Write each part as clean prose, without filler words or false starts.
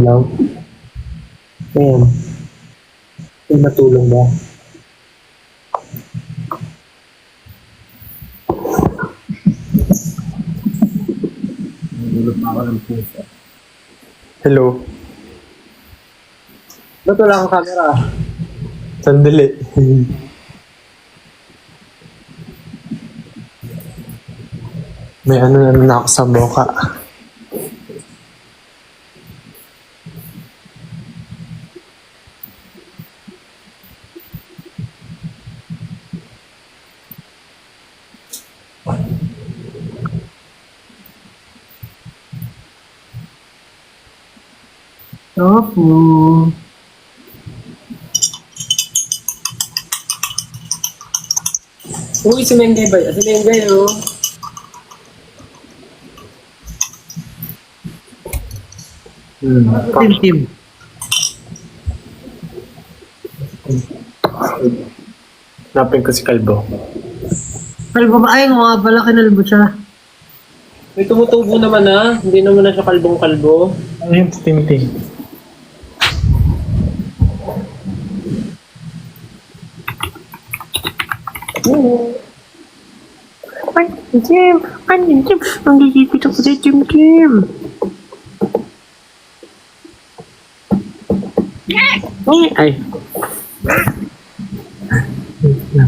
Hello? Ayan. May matulong ba? Nagulog pa ako ng puso. Hello? Ba't wala kang camera? Sandali. May ano na ako sa boka. Opo. Uy, si Mengay ba? Si Mengay, oh. Tim. Napin ko si Kalbo. Kalbo ba? Ay, nga pala, kinalbo siya. May tumutubo naman Hindi naman na siya kalbong-kalbo. Ano yung Tim? Jim, ang gigipit ako sa Jim. Ay.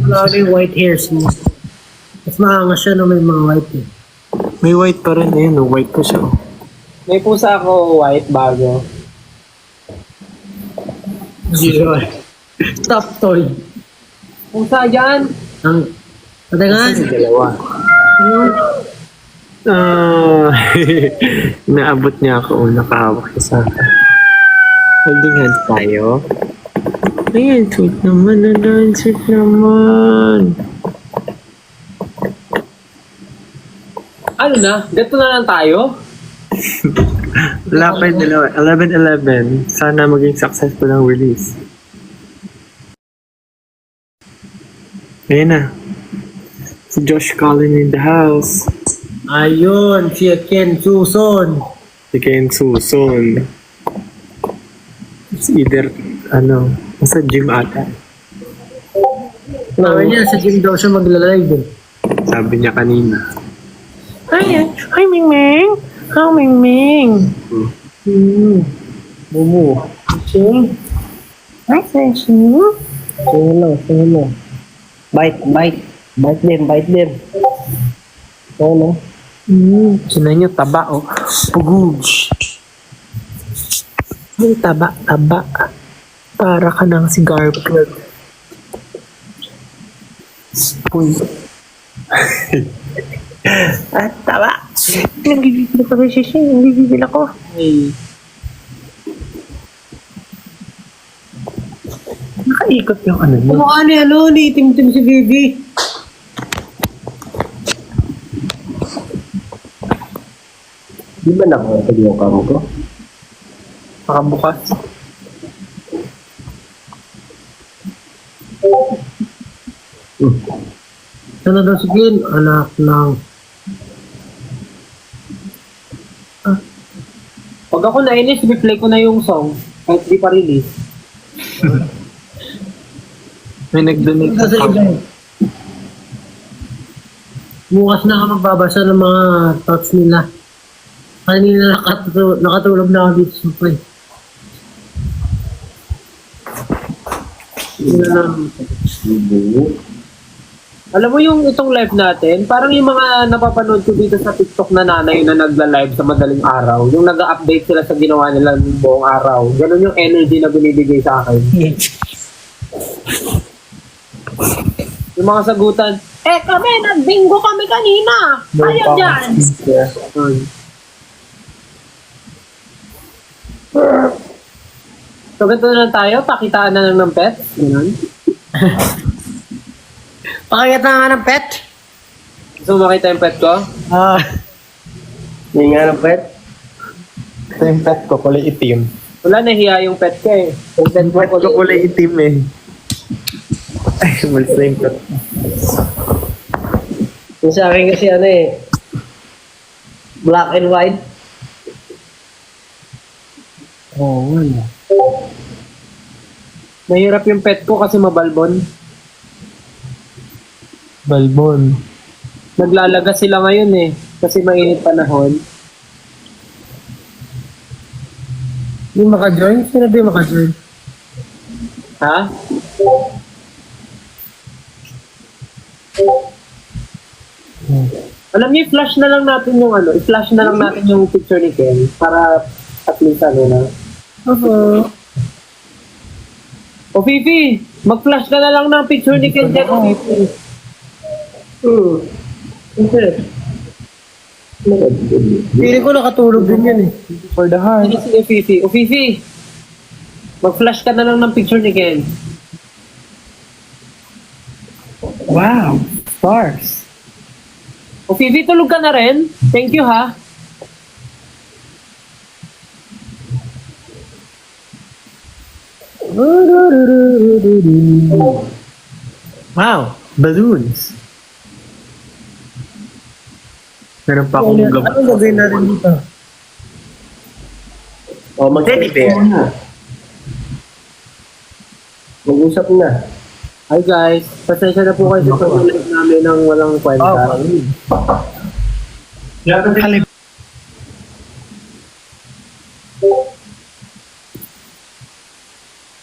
Wala na yung white hairs mo. Mas maangas siya na may mga white eh. May white pa rin. Ayun, no? White pa siya. May pusa ako white bago. Sure. Top toy. Pusa dyan! Ang... Patangan. Dalawa. Naabot niya ako. Nakahawak siya sa akin. Holding hands tayo. Ayan, sweet naman. Sweet naman. Ano na? Gato na lang tayo? Wala pa yung dalawa. 11-11. Sana maging successful ang release. Ayan na. Si Josh Collin in the house. Ayun, si Ken Suson. Si Ken Suson. It's either, nasa gym ata. Sabi niya, sa gym daw siya magla-live eh. Sabi niya kanina. Hi, Mingming. Hi, Mingming. Bumu. Ching. Hi, Sensing. Hello. Bite them. Ano? Sina niyo taba, oh. Puguj. Ay, taba. Para ka ng cigar plug. Uy. Taba. Nagigigil ako sa sising. Nagigigil ako. Nakaikot yung ano mo. Kumukha ni Tim si Bibi. Di ba nakakatag yung kamo ko? Pakabukas. Sana daw si Ken, anak ng... Pag ako nainis, replay ko na yung song. Kahit di pa release. May nag-donate Sa ako. iba. Bukas na ka magbabasa ng mga thoughts nila. Kanina nakatulog na ako dito sa play. Alam mo yung itong live natin, parang yung mga napapanood ko dito sa TikTok na nanay na nagla-live sa madaling araw, yung nag-update sila sa ginawa nila ng buong araw. Ganun yung energy na binibigay sa akin. Yung mga sagutan, kami, nag-bingo kami kanina. Ayaw dyan. So, ganito na lang tayo. Pakitaan na lang ng pet. Ganun. Pakayat na nga ng pet. Gusto mo makita yung pet ko? Hindi nga ng pet. Ito yung pet ko, kulay itim. Wala, nahiya yung pet ko eh. Yung pet Pet ko kulay itim eh. Ay, malis na yung pet. Yung sa akin kasi black and white. Oo, wala. Mahirap yung pet ko kasi mabalbon. Balbon. Naglalaga sila ngayon eh. Kasi mainit panahon. Hindi maka-join? Sino ba yung maka-join? Ha? Alam niyo, i-flash na lang natin yung i-flash na lang natin yung picture ni Ken para at least na. Oo. O Fifi, mag-flash ka na lang ng picture ni Ken dyan, o Fifi. Feeling ko nakatulog din yan eh. For the heart. Sige, Fifi. O Fifi, mag-flash ka na lang ng picture ni Ken. Wow. Stars. O Fifi, tulog ka na rin. Thank you ha. Wow. Balloons. Meron pa akong gamot. Anong gagawin natin dito? O, Teddy bear. Mag-usap na. Hi guys, pasensya na po kayo sa pag-live namin ng walang kwenta.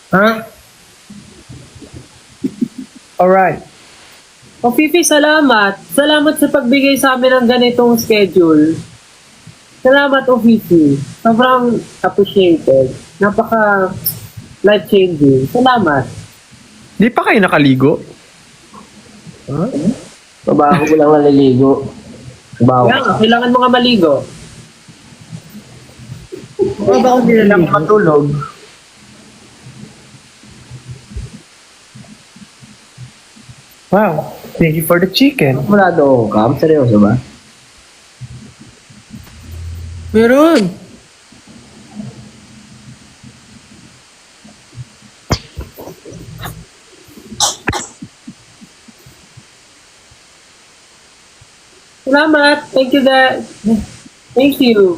Ha? Alright. O Fifi, salamat. Salamat sa pagbigay sa amin ng ganitong schedule. Salamat, O Fifi. Sobrang appreciated. Napaka life-changing. Salamat. Di pa kayo nakaligo? Mabaho ko lang naliligo. Mabaho. Kailangan mo nga maligo. Baka ba ako nilalang? Matulog. Wow. Thank you for the chicken. Wala doon, Cam. Seryoso ba? Meron. Salamat. Thank you, Dad. Thank you.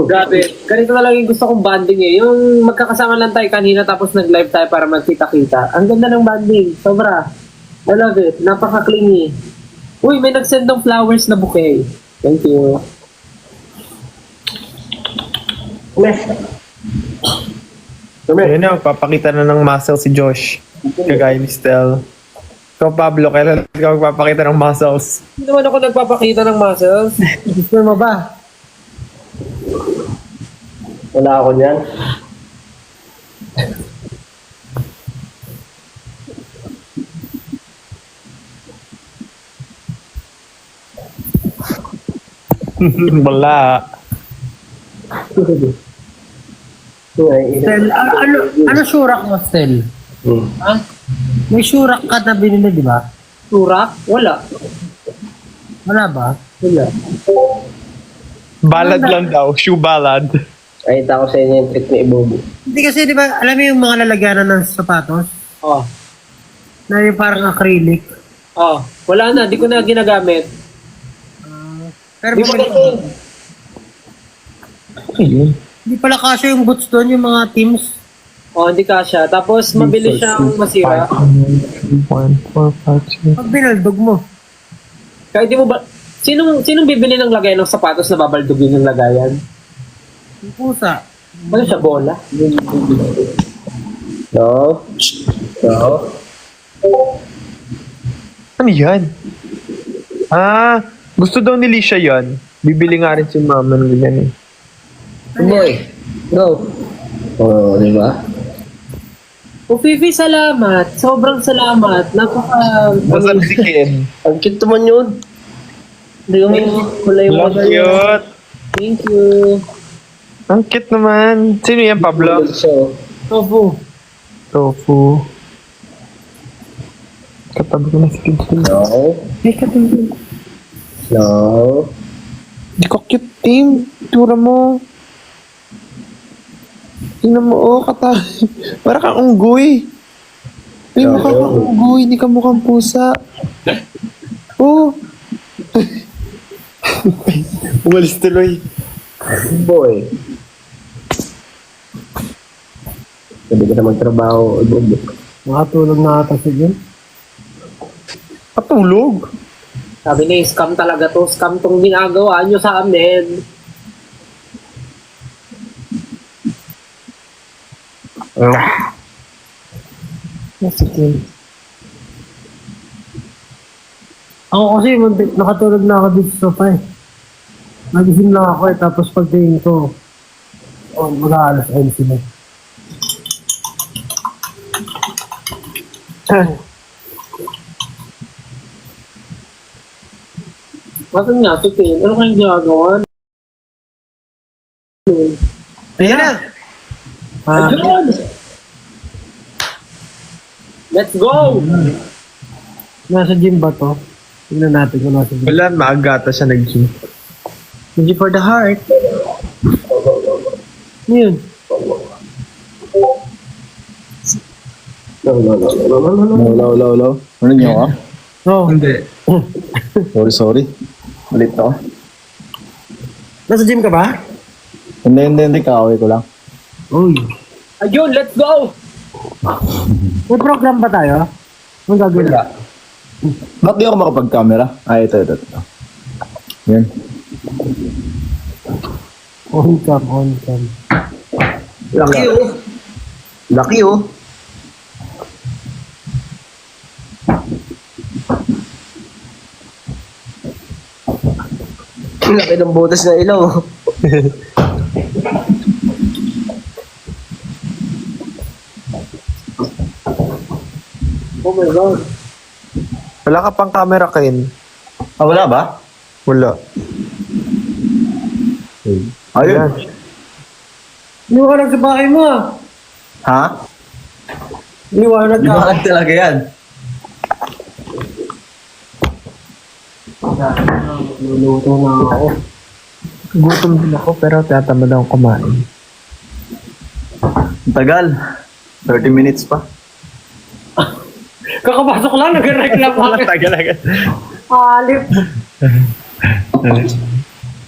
Grabe. Ganito na lang yung gusto kong banding eh. Yung magkakasama lang tayo kanina tapos nag-live tayo para magkita-kita. Ang ganda ng banding. Sobra. I love it. Napaka-clingy. Uy, may nag-send ng flowers na bouquet. Thank you. Ayun na, papakita na ng muscle si Josh. Kagaya ni Stel. Ikaw, Pablo, kailan ka magpapakita ng muscles? Hindi naman ako nagpapakita ng muscles. Gusto mo ba? Wala ako niyan. Wala. Stel, ano surak mo, Stel? Ha? May surak ka na binili, di ba? Turak? Wala. Wala ba? Wala. Ballad lang daw. Shoe ballad. Ay, ko sa inyo yung trick ni Ibobo. Hindi kasi, di ba, alam mo yung mga lalagyanan ng sapatos? Oh. Na yung parang acrylic. Oh. Wala na. Di ko na ginagamit. Pero Di ba bumili kasi? Ayun. Hindi pala kasya yung boots doon, yung mga teams. Oh, hindi kasha. Tapos, mabilis siyang masira. 1, 4, 5, 6. Pag binaldog mo. Kahit di mo ba... Sinong bibili ng lagayan ng sapatos na babaldugin yung lagayan? Yung pusa. Ano siya, bola? No. No. Ano yan? Ah, gusto daw ni Lisha yan. Bibili nga rin si mama ng ganyan eh. Boy, go. Oh, di ba? O Fifi, salamat. Sobrang salamat. Masal si Ken. Ang cute naman yun. Hindi ko wala yung Love cute. Thank you. Ang cute naman. Sino yan, Pablo? Tofu. Tofu. Katabi ko na si Ken. No. Hey, katabi. No. Di ko cute, team. Tura mo. Tingnan mo, oh, katabi. Para kang unggoy. May mukha kang unggoy. Hindi ka mukhang pusa. Oh. Umalis tuloy. Boy. Pwede ka na magtrabaho. Makatulog na ata si Jim. Patulog. Sabi niya, scam talaga to. Scam tong ginagawa nyo sa amin. Sige. Ako kasi, nakatulog na ako dito sa sofa eh. Nagising lang ako eh, tapos pagtingin ko, mag-aalas ayun sila. Bakit nga, Tutin? Ano kayong ginagawa? Ayan na. Ayun! Let's go! Nasa gym ba to? Tingnan natin kung nasa gym. Wala, maaga ata siya nag-gym. Gym for the heart. Ano yun? Hello. Ano niyo ako? Oh, Hindi. Sorry. Malit ako. nasa gym ka ba? Hindi. Kaaway ko lang. Uy. Ayun, let's go! May program ba tayo? Anong gagawin? Ba't di ako makapag-camera? Ito. Yan. On cam. Laki oh. Laki ng butas na ilaw. Oh my God. Wala ka pang camera, Ken. Wala ba? Wala. Ayun. Liwanag sa bahay mo ah. Ha? Liwanag ka. Liwanag talaga yan. Luluto na ako. Gutom din ako, pero tatamad akong kumain. Tagal. 30 minutes pa. Kakapasok lang, nag-reklamo ako. Tagal agad. Alip.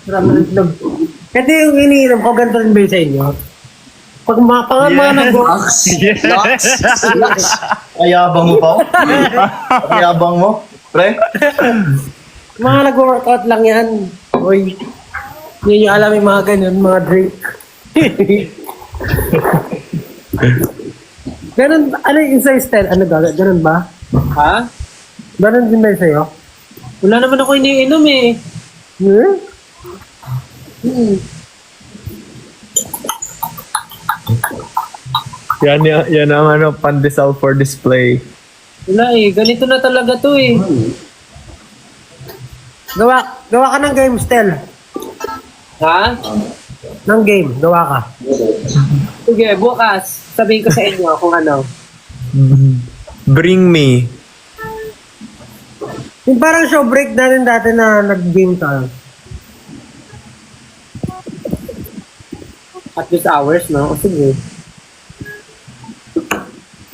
Marami ng itlog. Ito yung iniinom ko, ganito rin ba yun sa inyo? Pag mga Lux. Ayabang mo pa. Ayabang mo. Pre. mga nag-workout lang yan. Uy. Hindi nyo alam yung mga ganyan, mga drink. Ganun, ano yung sa style? Ano ba? Ganun ba? Ha? Ganun din ba yun sa'yo? Wala naman ako iniinom eh. Yan ang ano, pandesal for display. Wala eh. Ganito na talaga to eh. Gawa ka ng game, Stel. Ha? Ng game, gawa ka. Sige, bukas. Sabihin ko sa inyo kung ano. Bring me. Yung parang show break natin dati na nag-game tayo. At this hours, no? O sige.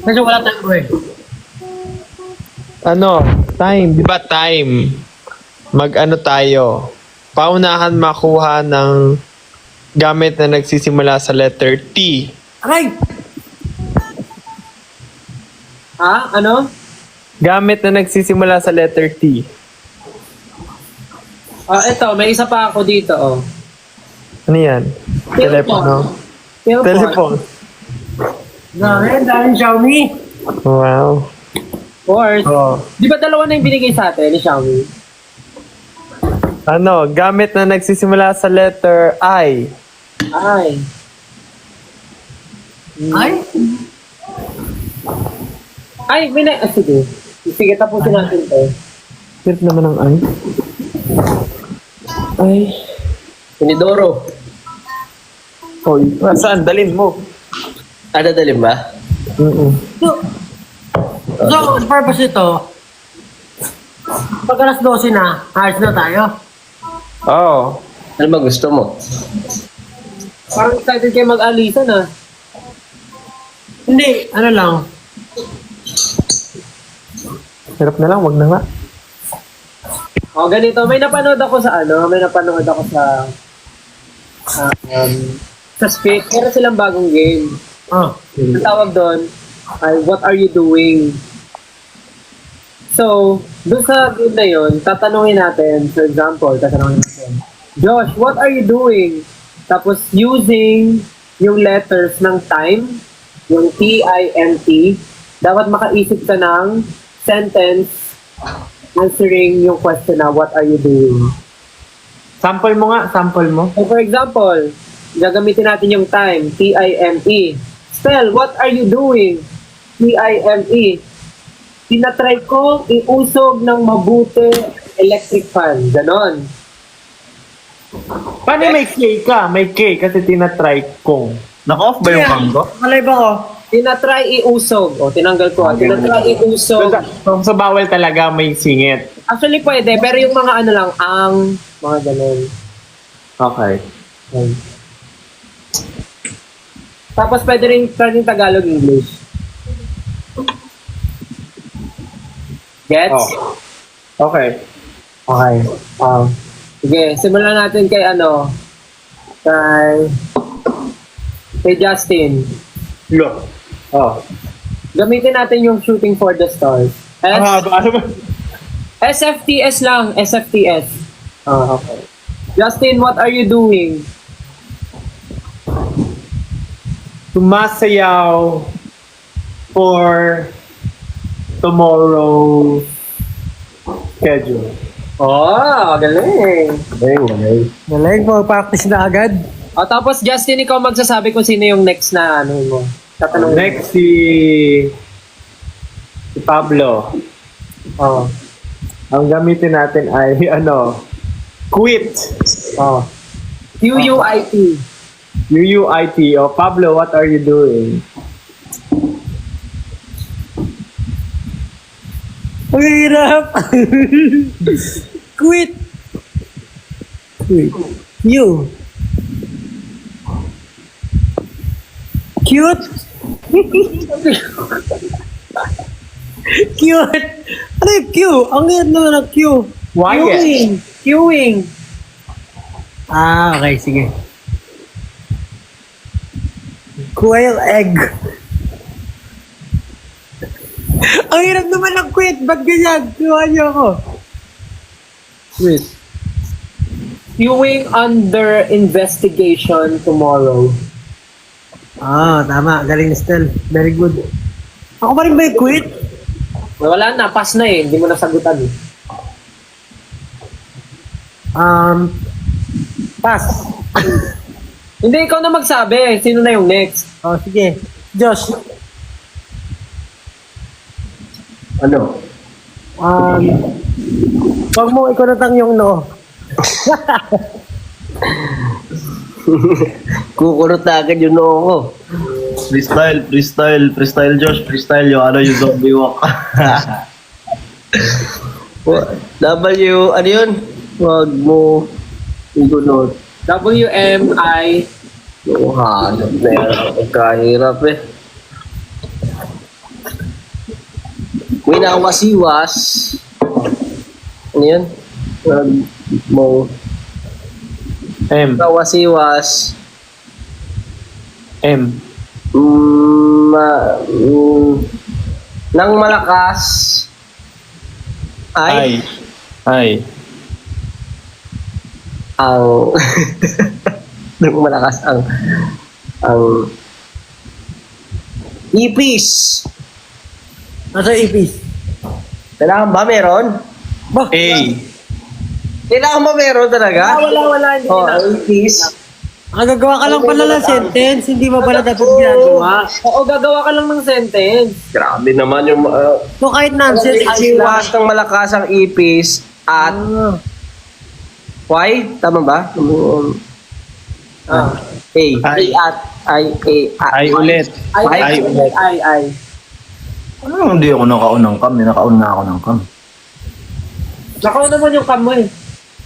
Kasi wala tayong break. Ano? Time. Di ba time? Mag-ano tayo? Paunahan makuha ng gamit na nagsisimula sa letter T. Aray! Ha? Ano? Gamit na nagsisimula sa letter T. Eto, may isa pa ako dito, oh. Ano yan? Telepono. Telephone. Grabe, daming Xiaomi. Wow. Course. Oh. Di ba dalawa na yung binigay sa atin ni Xiaomi? Ano? Gamit na nagsisimula sa letter I. Ay. Ay? Ay, sige. Sige, tapusin natin to. Hirap naman ang I. Ay. Pinidoro. Oy. Saan? Dalin mo. Dadalhin ba? So, ang purpose ito, pag alas 12 na, ayos na tayo. Oh. Ano ba gusto mo? Parang excited kayo mag-alisan, ah. Hindi, ano lang. Hirap na lang. Wag na nga. Ganito, may napanood ako sa sa Spit, meron silang bagong game. Ang tawag doon ay What Are You Doing? So, doon sa game na yun, tatanungin natin, for example, Josh, what are you doing? Tapos, using yung letters ng time, yung T-I-M-T, dapat makaisip ka ng sentence answering yung question na, what are you doing? Sample mo nga, sample mo. So, for example, gagamitin natin yung time, T-I-M-E. Spell, what are you doing? T-I-M-E. Tinatry ko iusog ng mabuti electric fan. Ganon. Paano may K ka? May K kasi tinatry kong. Naka-off ba yung cam ko? Malay ba ko? Tinatry iusog. O, tinanggal ko. Tinatry iusog. So bawal talaga may singit. Actually, pwede. Pero yung mga ano lang, mga ganon. Okay. Tapos pwede rin Tagalog, English. Gets? Okay. Okay. Sige, simulan natin kay kay Justin. Look. Gamitin natin yung Shooting for the Stars. Ano ba? SFTS lang. SFTS. Okay. Justin, what are you doing? Sumasayaw for tomorrow schedule. Galing. Malay mo, practice na agad. Tapos Justin, ikaw magsasabi kung sino yung next na mo. Tatanungin. Next si Pablo. Ang gamitin natin ay quit. QUIT. UUIT. Pablo, what are you doing? Ang hirap. Quit. You. Cute. Cute. Ano yung Q? Ang hirap naman ng Q. Why? Queuing. Okay, sige. Quail egg. Ang hirap naman ng quit. Ba't ganyan? Tuwa niyo ako. Quit. Queuing under investigation tomorrow. Tama. Galing ni Stel. Very good. Ako pa rin ba yung quit? Wala na, pass na eh. Hindi mo nasagutan eh. Pass. Hindi, ikaw na magsabi. Sino na yung next? Sige. Josh. Ano? Wag mo ikunatang yung no. Kukurot na agad yung noo ko. Freestyle Josh, freestyle yung yung zombie walk. W, ano yun? Wag mo igunot. WMI. Hanap na yan. Pagkahirap eh. Winawasiwas. Ano yun? Wag mo M. winawasiwas. M. Nang malakas ay ang nang malakas ang ipis. Nasa ipis. Kailangan ba meron? Ba? Kailangan ba meron talaga? Wala. Hindi na. Ang ipis. Gagawa ka lang pala ng sentence, hindi mo pala dapat ginagawa. Oo, gagawa ka lang ng sentence. Grabe naman yung So kahit nonsense, siwas ng malakas ang ipis at why? Tama ba? A. Ay ulit. Ay. Ano hindi ako nakaunang cam? Nakauna na ako ng cam. Nakaw naman yung cam mo eh.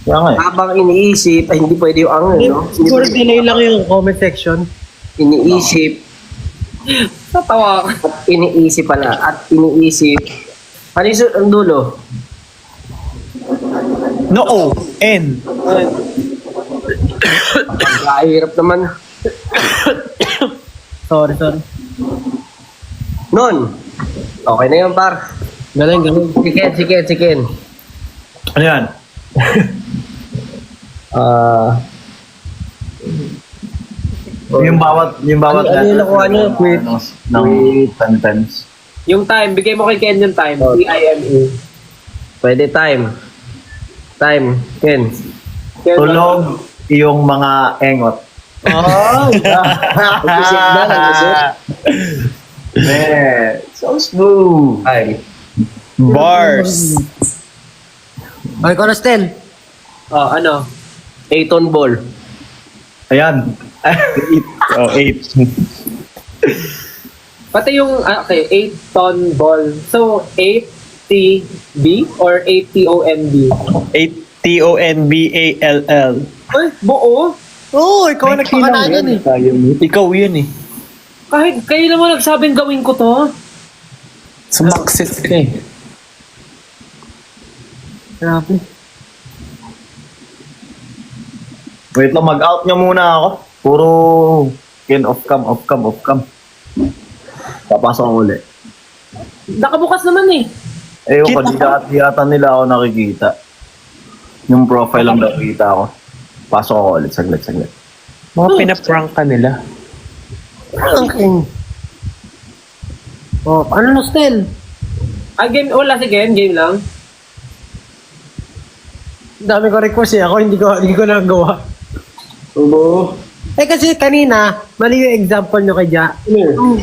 Kaya nga Habang iniisip, ay hindi pwede yung ang, no? siguro delay lang yung comment section. Iniisip, Tatawa ka. at iniisip pala, at iniisip. Ano yung ang dulo? No, O. N. Kahirap naman. Sorry. Nun. Okay na yun, par. Galing. Chicken. Ano yan? Yung bawat Ano yung nakuha niyo? Quit. ng sentence. Yung time, bigay mo kay Ken yung time. T-I-M-E. Pwede time. Ken. Ken, Tulog yung mga engot. Nag-isip. So smooth. Time. Bars. Okay, Conostel. Oh, ano? 8 ball. Ayan. 8. Pati yung, okay, 8-ton ball. So, 8-T-B or 8-T-O-N-B? 8TONBALL. Ay, buo? Oo, ikaw ang nagpakalanan eh. Ikaw yun eh. Kahit kayo naman nagsabing gawin ko to. Sumaksis ka eh. Grabe. Wait lang, mag-out nyo muna ako. Puro off cam. Papasok ako ulit. Nakabukas naman eh. Eh, yung Kita kanina nila ako nakikita. Yung profile lang nakikita ako. Pasok ako ulit, saglit. Mga pinaprank ka nila. Oh, ano Nostel? Game, wala si Ken, game lang. Dami ko request eh. Ako hindi ko nagawa. Oo. Kasi kanina, mali yung example nyo kay Ja.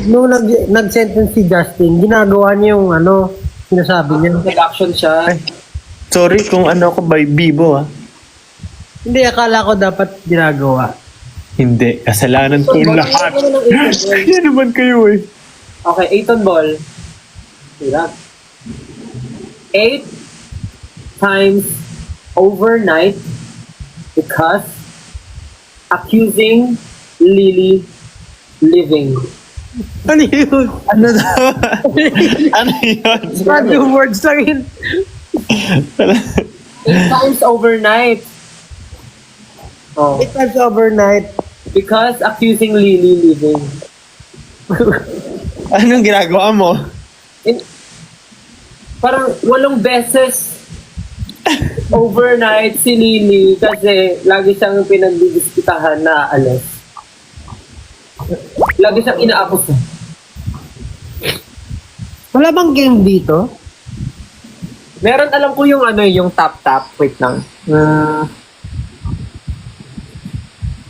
Nung nag-sentence si Justin, ginagawa niya yung sinasabi niya. Nag-action siya. Ay. Sorry kung ano ako by Bibo ah. Hindi, akala ko dapat ginagawa. Hindi. Kasalanan ko lahat. Yan naman kayo eh. Okay, 8 on ball. Hirap. 8 times overnight because accusing Lily living. Ano yun? Ano daw? Ano yun? Random words lang yun. 8 times overnight. Oh, 8 times overnight. because accusing Lily living. Anong ginagawa mo? Parang 8 beses overnight si Lily kasi lagi siyang pinagdidiskitahan na alas. Lagi siyang inaapos. Wala bang game dito? Meron, alam ko yung yung tap. Wait lang.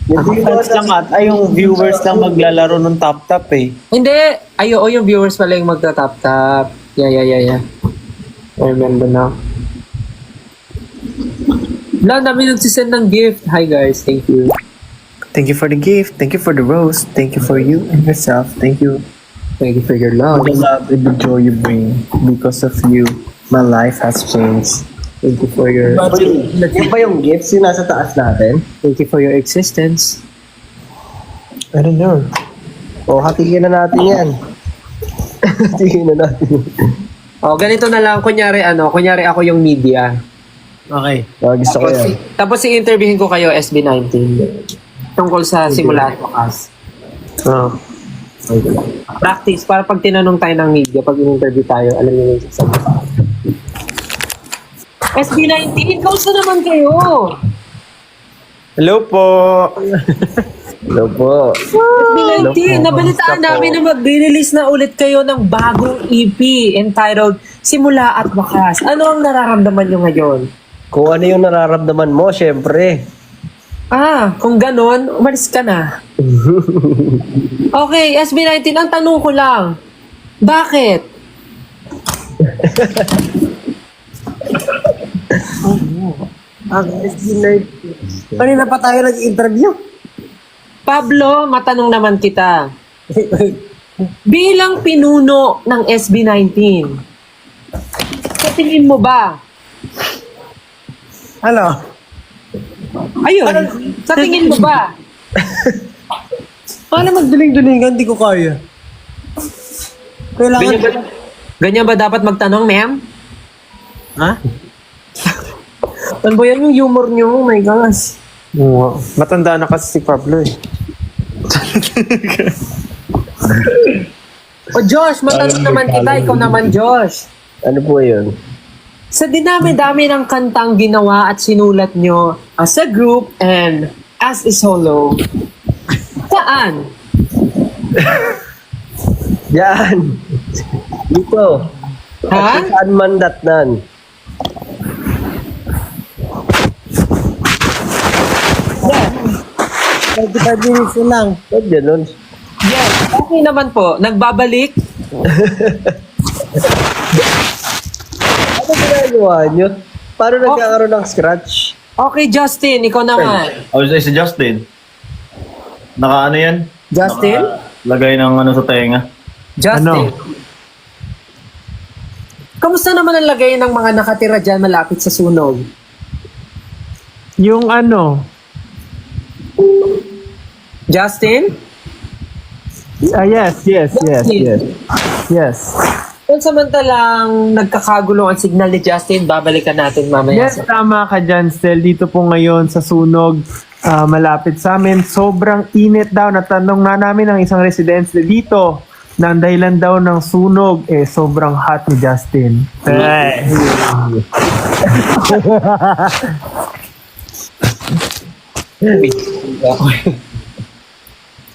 Yung fans lang yung viewers lang maglalaro ng tap-tap eh. Hindi. Yung viewers pala yung magta-tap-tap. Yeah. I remember now. Dami nagsisend ng gift. Hi guys, thank you. Thank you for the gift. Thank you for the rose. Thank you for you and yourself. Thank you Thank you for your love. for the love and the joy you bring. Because of you, my life has changed. Thank you for your Yung ba yung gifts yung nasa taas natin? Thank you for your existence. I don't know. O, hatiin na natin yan. Hatiin na natin. Ganito na lang. Kunyari ako yung media. Okay. Gusto ko yan. Tapos i-interviewin ko kayo SB19. Tungkol sa simula at wakas. Oh. Practice, para pag tinanong tayo ng media, pag in-interview tayo, alam niyo yung sasagot. SB19, kamusta naman kayo? Hello po. Hello po. SB19, nabalitaan namin na mag-release na ulit kayo ng bagong EP entitled Simula at Wakas. Ano ang nararamdaman nyo ngayon? Kung ano yung nararamdaman mo, syempre. Kung ganon, umalis ka na. Okay, SB19, ang tanong ko lang, bakit? Ang SB19. Kanina pa tayo nag-interview. Pablo, matanong naman kita. Bilang pinuno ng SB19, sa tingin mo ba? Ano? Ayun, sa tingin mo ba? Paano magduling-dulingan? Hindi ko kaya. Kailangan... Ganyan ba dapat magtanong, ma'am? Ha? Ano ba yan yung humor nyo? Oh my gosh. Oo. Matanda na kasi si Pablo eh. O Josh, matanong naman kita. Ikaw naman, Josh. Ano po yun? Sa dinami-dami ng kantang ginawa at sinulat nyo as a group and as a solo, saan? Yan! Dito. Ha? Saan man datnan? Yeah. 35 minutes na lang. Ba't ganun? Yes, okay naman po. Nagbabalik. Ano ginagawa nyo? Paano nagkakaroon ng scratch? Okay, Justin, ikaw naman. I was si Justin. Naka ano yan? Justin? Lagay ng ano sa tenga. Justin. Kamusta naman ang lagay ng mga nakatira dyan malapit sa sunog? Yung ano, Justin? yes. Yes. Kung samantalang nagkakagulo ang signal ni Justin, babalikan natin mamaya. Yes, tama ka dyan, Stel. Dito po ngayon sa sunog, malapit sa amin. Sobrang init daw. Natanong na namin ang isang residence dito na ang dahilan daw ng sunog, sobrang hot ni Justin. Ay.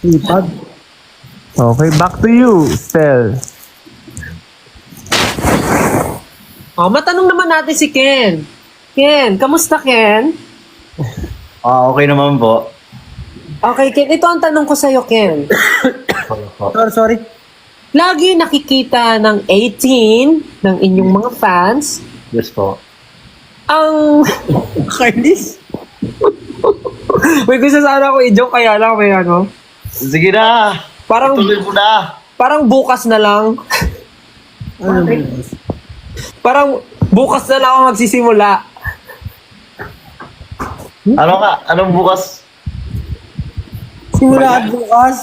Ipag. Okay, back to you, Stel. Matanong naman natin si Ken. Ken, kamusta Ken? Okay naman po. Okay, Ken, ito ang tanong ko sa'yo, Ken. Sorry. Lagi nakikita ng 18 ng inyong mga fans Yes po. ang... Kainis? May gusto sana ako i-joke, kaya lang may ano. Sige na! Parang, Tuloy mo na! parang bukas na lang. Parang bukas na lang ako magsisimula. Ano ka? Anong bukas? Simula at bukas.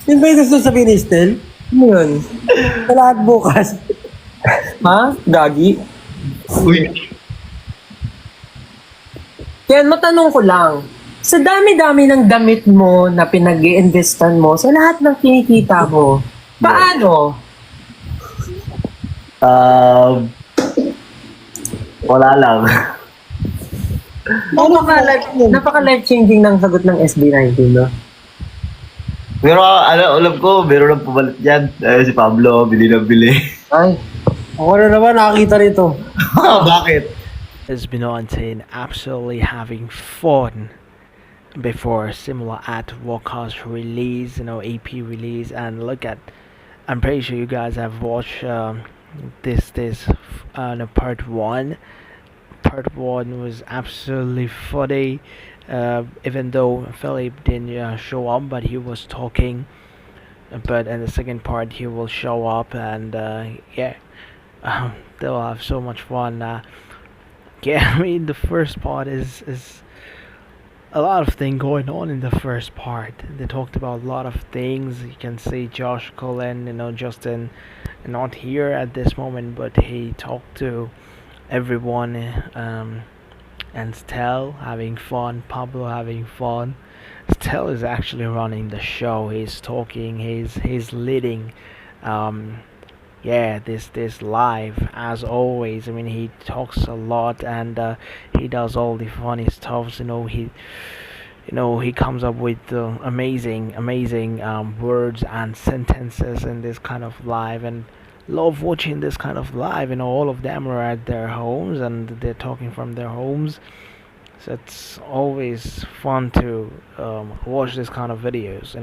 Yun ba yung gusto sabihin ni Stel? Ano yun? Sa lahat bukas. Ha? Gagi? Uy! Ken, matanong ko lang. Sa dami-dami ng damit mo na pinag-i-investan mo, sa lahat ng kinikita mo, paano? Wala lang. Napaka-life-changing ng sagot ng SB19, no? Pero alam ko, meron lang pumalit yan. Si Pablo, bili na bili. Ay, Ako na naman nakakita nito. Bakit? Has been on saying absolutely having fun before similar at Walker's release, AP release, and look at, I'm pretty sure you guys have watched this part one. Part one was absolutely funny, even though Philip didn't show up, but he was talking. But in the second part, he will show up, and they'll have so much fun. I mean, the first part is a lot of things going on in the first part. They talked about a lot of things. You can see Josh Cullen, Justin, not here at this moment, but he talked to everyone, and Stel having fun, Pablo having fun. Stel is actually running the show. He's talking. He's leading. This live as always. I mean, he talks a lot, and he does all the funny stuff. He comes up with amazing words and sentences in this kind of live, and love watching this kind of live. All of them are at their homes and they're talking from their homes, so it's always fun to watch this kind of videos.